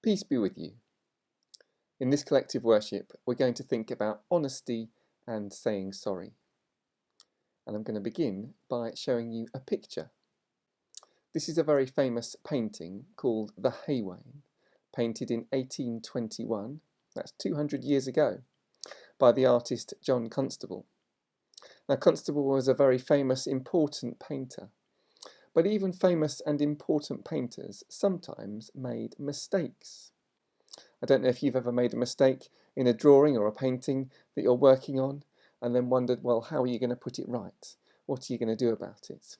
Peace be with you. In this collective worship, we're going to think about honesty and saying sorry. And I'm going to begin by showing you a picture. This is a very famous painting called The Hay Wain, painted in 1821, that's 200 years ago, by the artist John Constable. Now, Constable was a very famous, important painter, but even famous and important painters sometimes made mistakes. I don't know if you've ever made a mistake in a drawing or a painting that you're working on and then wondered, well, how are you going to put it right? What are you going to do about it?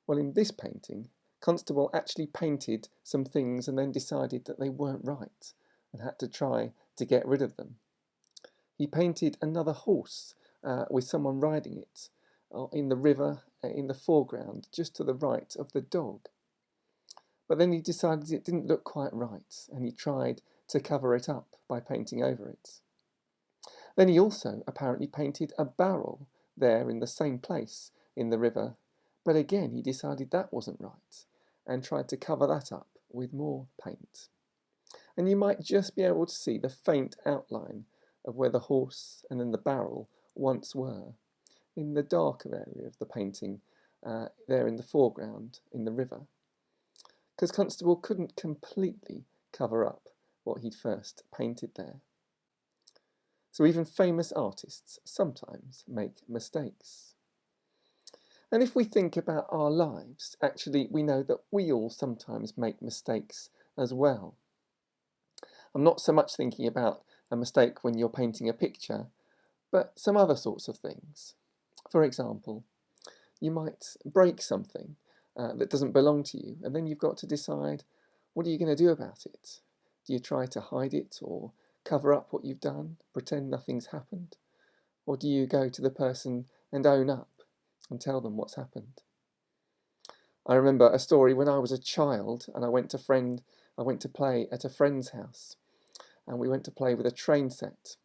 Well, in this painting, Constable actually painted some things and then decided that they weren't right and had to try to get rid of them. He painted another horse with someone riding it in the river in the foreground, just to the right of the dog. But then he decided it didn't look quite right, and he tried to cover it up by painting over it. Then he also apparently painted a barrel there in the same place in the river, but again he decided that wasn't right, and tried to cover that up with more paint. And you might just be able to see the faint outline of where the horse and then the barrel once were, in the darker area of the painting, there in the foreground in the river, because Constable couldn't completely cover up what he'd first painted there. So even famous artists sometimes make mistakes. And if we think about our lives, actually we know that we all sometimes make mistakes as well. I'm not so much thinking about a mistake when you're painting a picture, but some other sorts of things. For example, you might break something that doesn't belong to you, and then you've got to decide, what are you going to do about it? Do you try to hide it or cover up what you've done, pretend nothing's happened? Or do you go to the person and own up and tell them what's happened? I remember a story when I was a child and I went to play at a friend's house, and we went to play with a train set.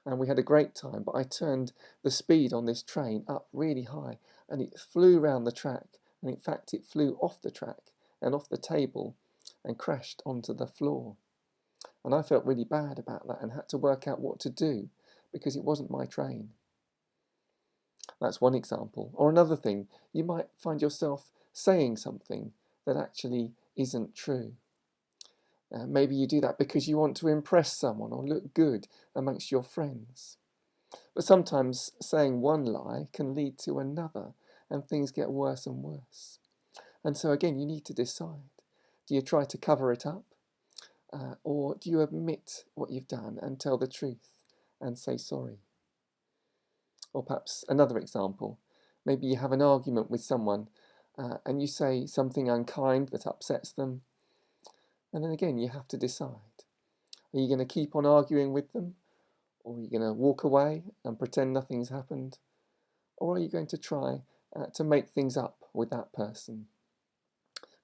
And we had a great time, but I turned the speed on this train up really high, and it flew round the track, and in fact it flew off the track and off the table and crashed onto the floor. And I felt really bad about that and had to work out what to do because it wasn't my train. That's one example. Or another thing, you might find yourself saying something that actually isn't true. Maybe you do that because you want to impress someone or look good amongst your friends. But sometimes saying one lie can lead to another, and things get worse and worse. And so again, you need to decide. Do you try to cover it up? Or do you admit what you've done and tell the truth and say sorry? Or perhaps another example. Maybe you have an argument with someone and you say something unkind that upsets them. And then again, you have to decide. Are you going to keep on arguing with them? Or are you going to walk away and pretend nothing's happened? Or are you going to try to make things up with that person?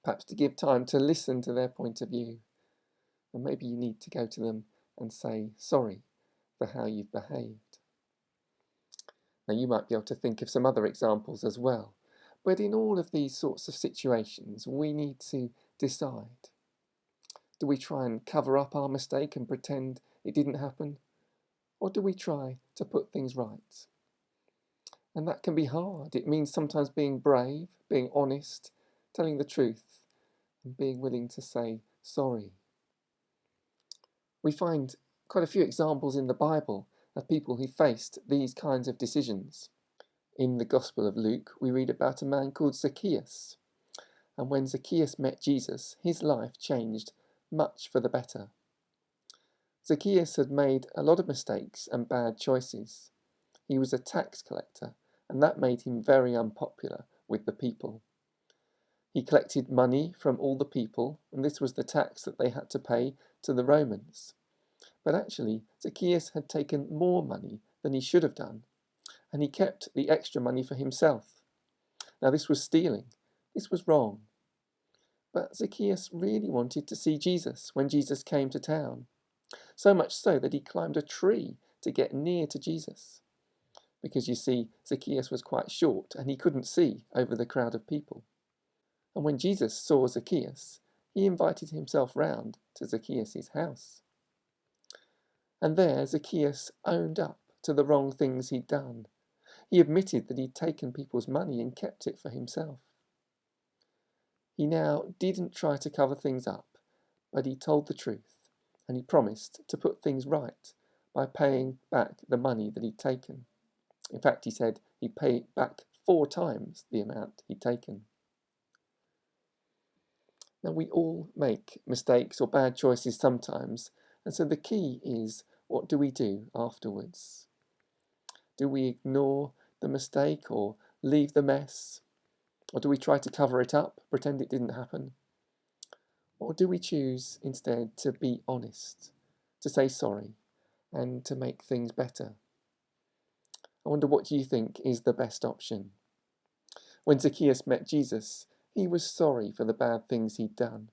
Perhaps to give time to listen to their point of view. And maybe you need to go to them and say sorry for how you've behaved. Now you might be able to think of some other examples as well. But in all of these sorts of situations, we need to decide. Do we try and cover up our mistake and pretend it didn't happen? Or do we try to put things right? And that can be hard. It means sometimes being brave, being honest, telling the truth, and being willing to say sorry. We find quite a few examples in the Bible of people who faced these kinds of decisions. In the Gospel of Luke, we read about a man called Zacchaeus. And when Zacchaeus met Jesus, his life changed much for the better. Zacchaeus had made a lot of mistakes and bad choices. He was a tax collector, and that made him very unpopular with the people. He collected money from all the people, and this was the tax that they had to pay to the Romans. But actually, Zacchaeus had taken more money than he should have done, and he kept the extra money for himself. Now this was stealing. This was wrong. But Zacchaeus really wanted to see Jesus when Jesus came to town, so much so that he climbed a tree to get near to Jesus. Because you see, Zacchaeus was quite short and he couldn't see over the crowd of people. And when Jesus saw Zacchaeus, he invited himself round to Zacchaeus' house. And there Zacchaeus owned up to the wrong things he'd done. He admitted that he'd taken people's money and kept it for himself. He now didn't try to cover things up, but he told the truth, and he promised to put things right by paying back the money that he'd taken. In fact, he said he'd pay back 4 times the amount he'd taken. Now, we all make mistakes or bad choices sometimes, and so the key is, what do we do afterwards? Do we ignore the mistake or leave the mess? Or do we try to cover it up, pretend it didn't happen? Or do we choose instead to be honest, to say sorry, and to make things better? I wonder, what you think is the best option? When Zacchaeus met Jesus, he was sorry for the bad things he'd done,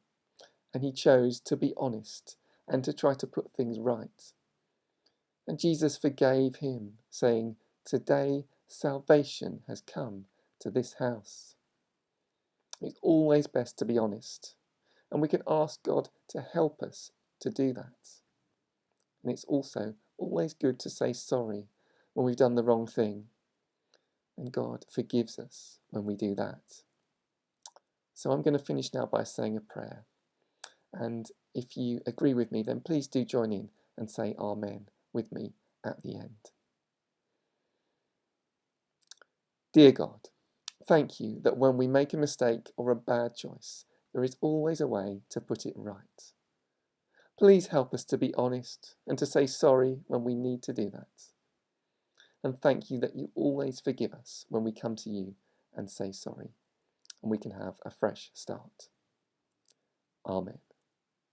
and he chose to be honest and to try to put things right. And Jesus forgave him, saying, "Today salvation has come to this house." It's always best to be honest, and we can ask God to help us to do that. And it's also always good to say sorry when we've done the wrong thing, and God forgives us when we do that. So I'm going to finish now by saying a prayer, and if you agree with me, then please do join in and say Amen with me at the end. Dear God, thank you that when we make a mistake or a bad choice, there is always a way to put it right. Please help us to be honest and to say sorry when we need to do that. And thank you that you always forgive us when we come to you and say sorry, and we can have a fresh start. Amen.